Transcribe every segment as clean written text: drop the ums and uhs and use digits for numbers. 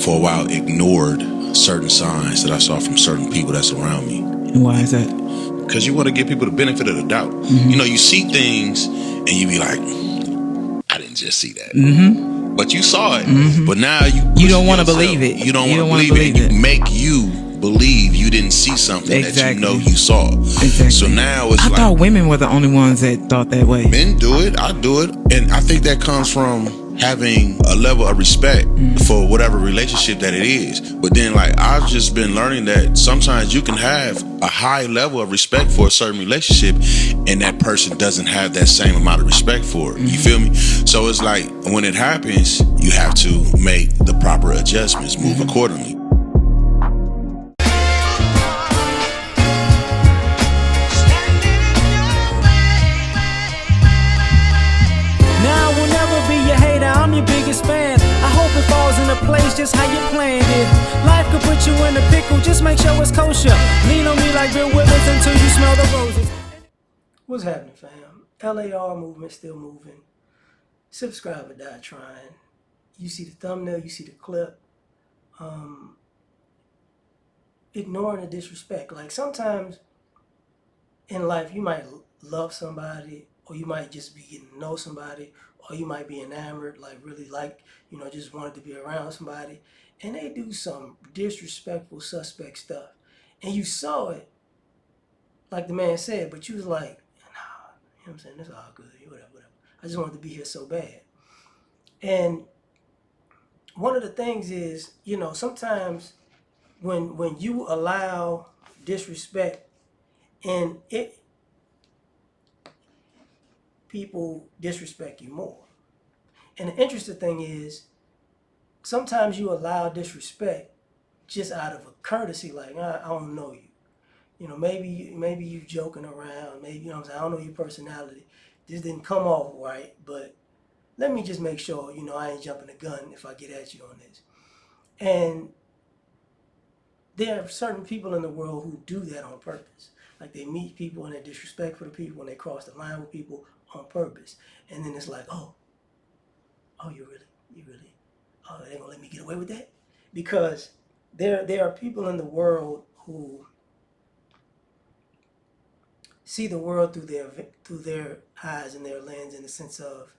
for a while ignored certain signs that I saw from certain people that's around me. And why is that? Because you want to give people the benefit of the doubt. You see things and you be like, I didn't just see that. But you saw it. But now You don't want to believe it. You don't want to believe it. And you make you believe you didn't see something that you know you saw. Exactly. So now it's I like, thought women were the only ones that thought that way. men do it. I do it. And I think that comes from having a level of respect for whatever relationship that it is. But then, like, I've just been learning that sometimes you can have a high level of respect for a certain relationship and that person doesn't have that same amount of respect for it. You feel me? So it's like, when it happens, you have to make the proper adjustments, move accordingly. Falls into place just how you planned it. Life could put you in a pickle, just make sure it's kosher. Lean on me like Bill Withers until you smell the roses. What's happening, fam? L.A.R movement still moving. Subscribe or die trying. You see the thumbnail, you see the clip. Ignoring the disrespect. Like, sometimes in life you might love somebody, or you might just be getting to know somebody, or you might be enamored, like really like, just wanted to be around somebody, and they do some disrespectful, suspect stuff. And you saw it, like the man said, but you was like, nah, you know what I'm saying? It's all good, whatever. I just wanted to be here so bad. And one of the things is, sometimes when you allow disrespect, and people disrespect you more. And the interesting thing is, sometimes you allow disrespect just out of a courtesy, like, I don't know you. Maybe you joking around, maybe, what I'm saying, I don't know your personality. This didn't come off right, but let me just make sure, I ain't jumping the gun if I get at you on this. And there are certain people in the world who do that on purpose. Like, they meet people and they're disrespectful to people and they cross the line with people on purpose. And then it's like, oh, you really, oh, they gonna let me get away with that? Because there are people in the world who see the world through their eyes and their lens, in the sense of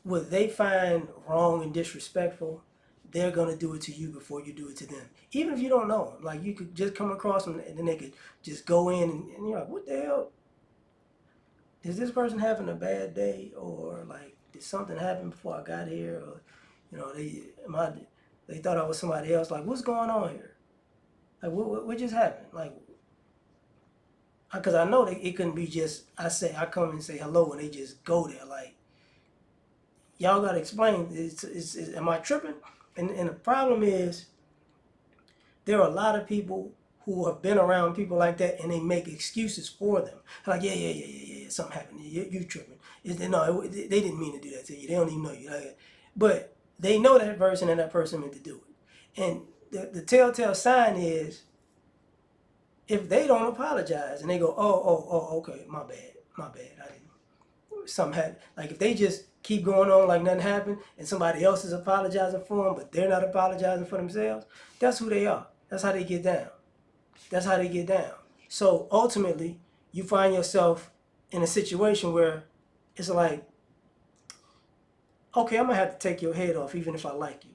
what they find wrong and disrespectful, they're gonna do it to you before you do it to them. Even if you don't know them, like, you could just come across them and then they could just go in and you're like, what the hell? Is this person having a bad day, or like, did something happen before I got here, or they thought I was somebody else? Like, what's going on here? Like, what just happened? Like, because I know that it couldn't be just I come and say hello and they just go there. Like, y'all gotta explain. Am I tripping? And the problem is, there are a lot of people who have been around people like that, and they make excuses for them. Like, yeah, something happened. You tripping. No, they didn't mean to do that to you. They don't even know you. But they know that person, and that person meant to do it. And the telltale sign is, if they don't apologize and they go, oh, okay, my bad, I didn't. Something happened. Like, if they just keep going on like nothing happened, and somebody else is apologizing for them, but they're not apologizing for themselves, that's who they are. That's how they get down. So ultimately, you find yourself in a situation where it's like, okay, I'm gonna have to take your head off even if I like you.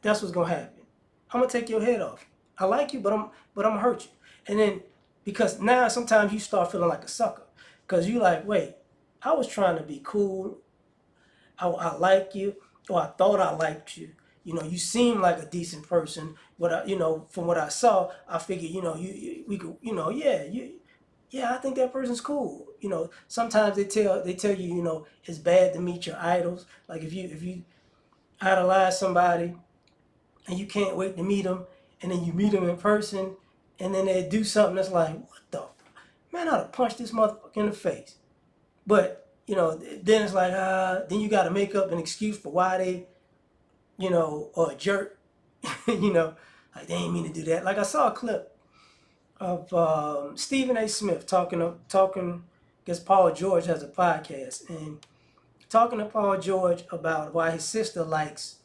That's what's gonna happen. I'm gonna take your head off. I like you, but I'm gonna hurt you. And then, because now sometimes you start feeling like a sucker, because you like, wait, I was trying to be cool. I like you, or I thought I liked you. You seem like a decent person. But from what I saw, I figured, we could, yeah, I think that person's cool. Sometimes they tell you, it's bad to meet your idols. Like, if you idolize somebody and you can't wait to meet them, and then you meet them in person, and then they do something that's like, what the man, I'd have punched this motherfucker in the face. But then it's like, then you got to make up an excuse for why they, or a jerk, like, they ain't mean to do that. Like, I saw a clip of Stephen A. Smith talking. I guess Paul George has a podcast, and talking to Paul George about why his sister likes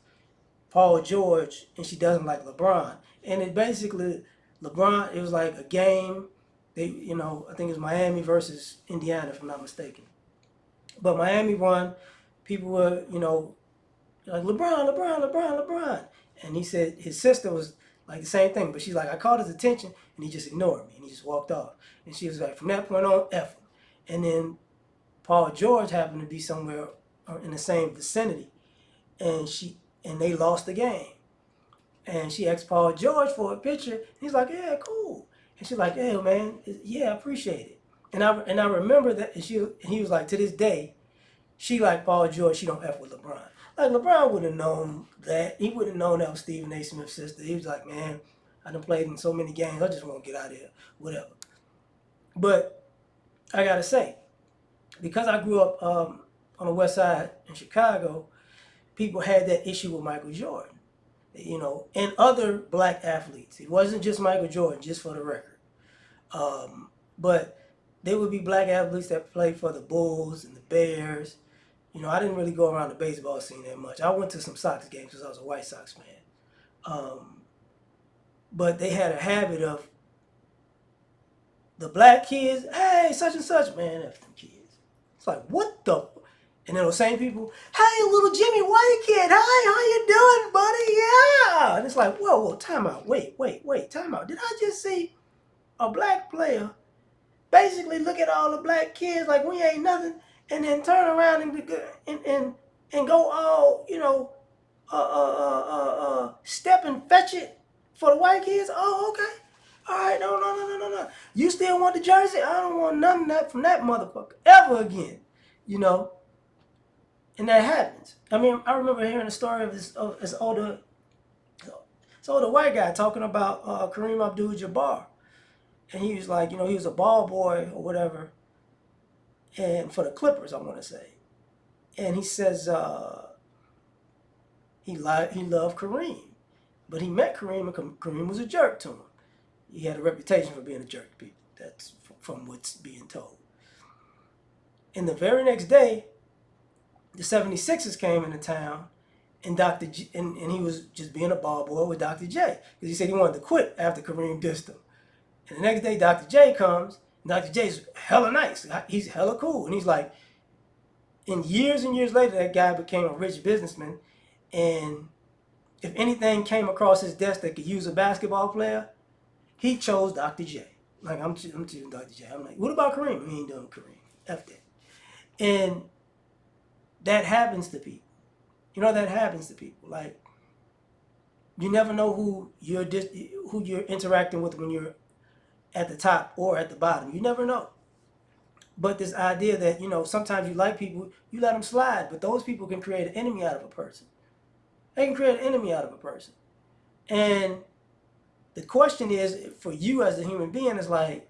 Paul George and she doesn't like LeBron. And it basically, LeBron, it was like a game. They, I think it was Miami versus Indiana, if I'm not mistaken. But Miami won. People were, like LeBron. And he said his sister was like the same thing, but she's like, I called his attention and he just ignored me and he just walked off. And she was like, from that point on, F him. And then Paul George happened to be somewhere in the same vicinity, and they lost the game. And she asked Paul George for a picture. He's like, yeah, cool. And she's like, yeah, man, yeah, I appreciate it. And I remember that, and he was like, to this day, she like Paul George, she don't F with LeBron. Like LeBron would have known that. He would have known that was Stephen A. Smith's sister. He was like, man, I done played in so many games. I just want to get out of here, whatever. But I gotta say, because I grew up on the West Side in Chicago, people had that issue with Michael Jordan, and other black athletes. It wasn't just Michael Jordan, just for the record. But there would be black athletes that played for the Bulls and the Bears. I didn't really go around the baseball scene that much. I went to some Sox games because I was a White Sox fan. But they had a habit of the black kids, hey, such and such, man, F them kids. It's like, what the? And then those same people, hey, little Jimmy White kid, hi, how you doing, buddy? Yeah. And it's like, whoa, time out. Wait, time out. Did I just see a black player basically look at all the black kids like we ain't nothing, and then turn around and go all, step and fetch it for the white kids? Oh, okay. All right, no. You still want the jersey? I don't want none of that from that motherfucker ever again. And that happens. I mean, I remember hearing a story of this older white guy talking about Kareem Abdul-Jabbar, and he was like, he was a ball boy or whatever, and for the Clippers, I want to say, and he says he loved Kareem, but he met Kareem, and Kareem was a jerk to him. He had a reputation for being a jerk to people. That's from what's being told. And the very next day, the 76ers came into town, and and he was just being a ball boy with Dr. J, because he said he wanted to quit after Kareem dissed him. And the next day, Dr. J comes, and Dr. J's hella nice. He's hella cool. And he's like, and years later, that guy became a rich businessman. And if anything came across his desk that could use a basketball player, he chose Dr. J. Like, I'm choosing Dr. J. I'm like, what about Kareem? He ain't doing Kareem. F that. And that happens to people. That happens to people. Like, you never know who you're interacting with when you're at the top or at the bottom. You never know. But this idea that, sometimes you like people, you let them slide, but those people can create an enemy out of a person. They can create an enemy out of a person. And the question is, for you as a human being, is like,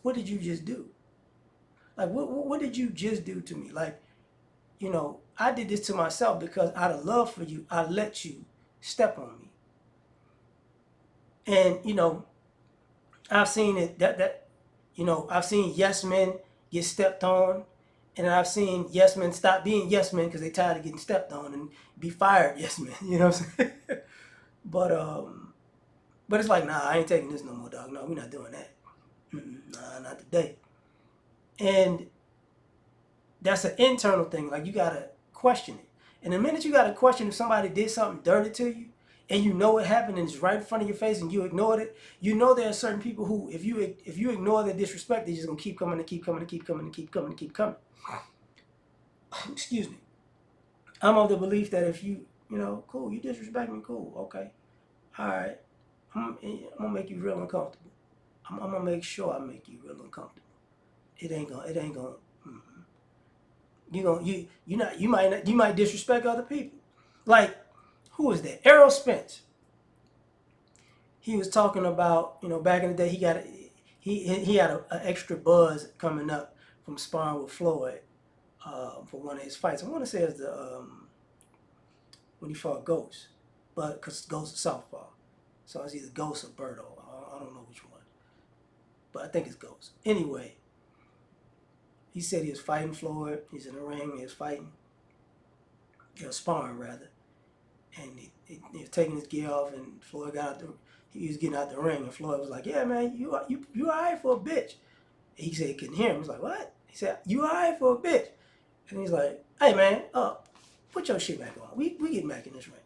what did you just do? Like, what did you just do to me? Like, I did this to myself because out of love for you, I let you step on me. And, I've seen it, I've seen yes men get stepped on, and I've seen yes men stop being yes men because they tired of getting stepped on and be fired yes men. You know what I'm saying? But it's like, nah, I ain't taking this no more, dog. No, we're not doing that. Nah, not today. And that's an internal thing. Like, you gotta question it. And the minute you gotta question if somebody did something dirty to you, and you know it happened and it's right in front of your face and you ignored it, there are certain people who, if you ignore their disrespect, they're just gonna keep coming and keep coming and keep coming and keep coming and keep coming. Excuse me. I'm of the belief that if you cool, you disrespect me, cool, okay, all right, I'm gonna make you real uncomfortable. I'm gonna make sure I make you real uncomfortable. It ain't gonna. You might disrespect other people. Like, who is that? Errol Spence. He was talking about, back in the day, he had an extra buzz coming up from sparring with Floyd for one of his fights. I want to say it was when he fought Ghost, but because Ghost is southpaw, so it's either Ghost or Berto. I don't know which one, but I think it's Ghost. Anyway, He said he was fighting Floyd. He's in the ring. He was fighting. He was sparring rather, and he was taking his gear off, and Floyd got out the. He was getting out the ring, and Floyd was like, "Yeah, man, you alright for a bitch." He said he couldn't hear him. He was like, "What?" He said, "You alright for a bitch?" And he's like, "Hey, man, put your shit back on. We getting back in this ring."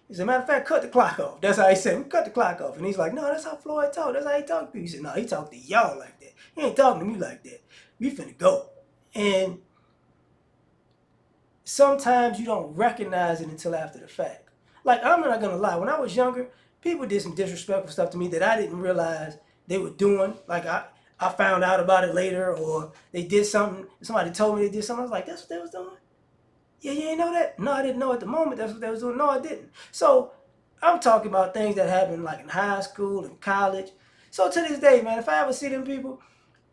He said, "Matter of fact, cut the clock off." That's how he said, "We cut the clock off." And he's like, "No, that's how Floyd talk. That's how he talk to people." He said, "No, he talk to y'all like that. He ain't talking to me like that. We finna go." And sometimes you don't recognize it until after the fact. Like, I'm not gonna lie, when I was younger, people did some disrespectful stuff to me that I didn't realize they were doing. Like, I found out about it later, or they did something, somebody told me they did something. I was like, that's what they was doing? Yeah, you ain't know that? No, I didn't know at the moment that's what they was doing. No, I didn't. So I'm talking about things that happened like in high school and college. So to this day, man, if I ever see them people,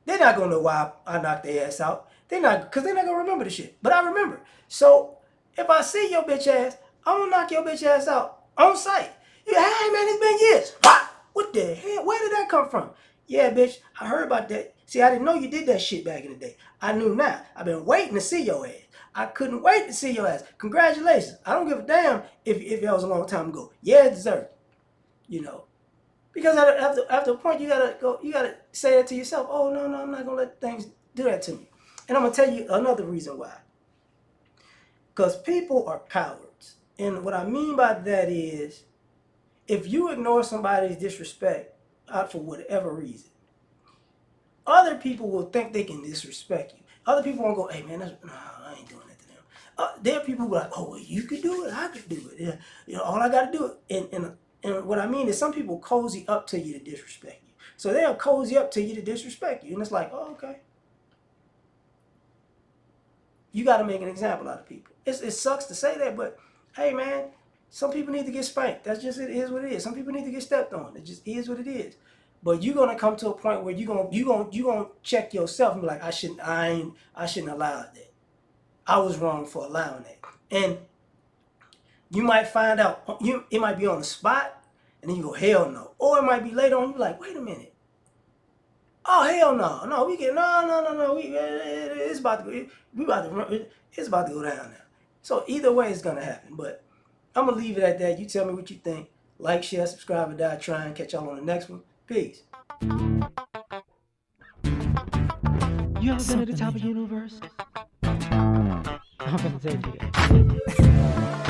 they're not gonna know why I knocked their ass out. They're not, cause they're not gonna remember the shit. But I remember. So if I see your bitch ass, I'm gonna knock your bitch ass out on sight. You, hey man, it's been years. What the hell? Where did that come from? Yeah, bitch, I heard about that. See, I didn't know you did that shit back in the day. I knew now. I've been waiting to see your ass. I couldn't wait to see your ass. Congratulations. I don't give a damn if that was a long time ago. Yeah, it deserved. You know. Because after a point, you gotta say that to yourself. Oh no, I'm not gonna let things do that to me. And I'm gonna tell you another reason why. Because people are cowards, and what I mean by that is, if you ignore somebody's disrespect for whatever reason, other people will think they can disrespect you. Other people won't go, "Hey man, I ain't doing that to them." There are people who are like, "Oh, well, you could do it, I could do it. Yeah, all I gotta do it." And what I mean is, some people cozy up to you to disrespect you. So they'll cozy up to you to disrespect you, and it's like, "Oh, okay." You got to make an example out of people. It sucks to say that, but hey, man, some people need to get spanked. That's just it is what it is. Some people need to get stepped on. It just is what it is. But you're gonna come to a point where you gonna check yourself and be like, I shouldn't allow that. I was wrong for allowing that. And you might find out it might be on the spot, and then you go, hell no. Or it might be later on. You're like, wait a minute. Oh hell no, we get no. It's about to go. It's about to go down now. So either way, it's gonna happen. But I'm gonna leave it at that. You tell me what you think. Like, share, subscribe, and die trying. Catch y'all on the next one. Peace. You ever been at the top of the universe? I'm gonna take you.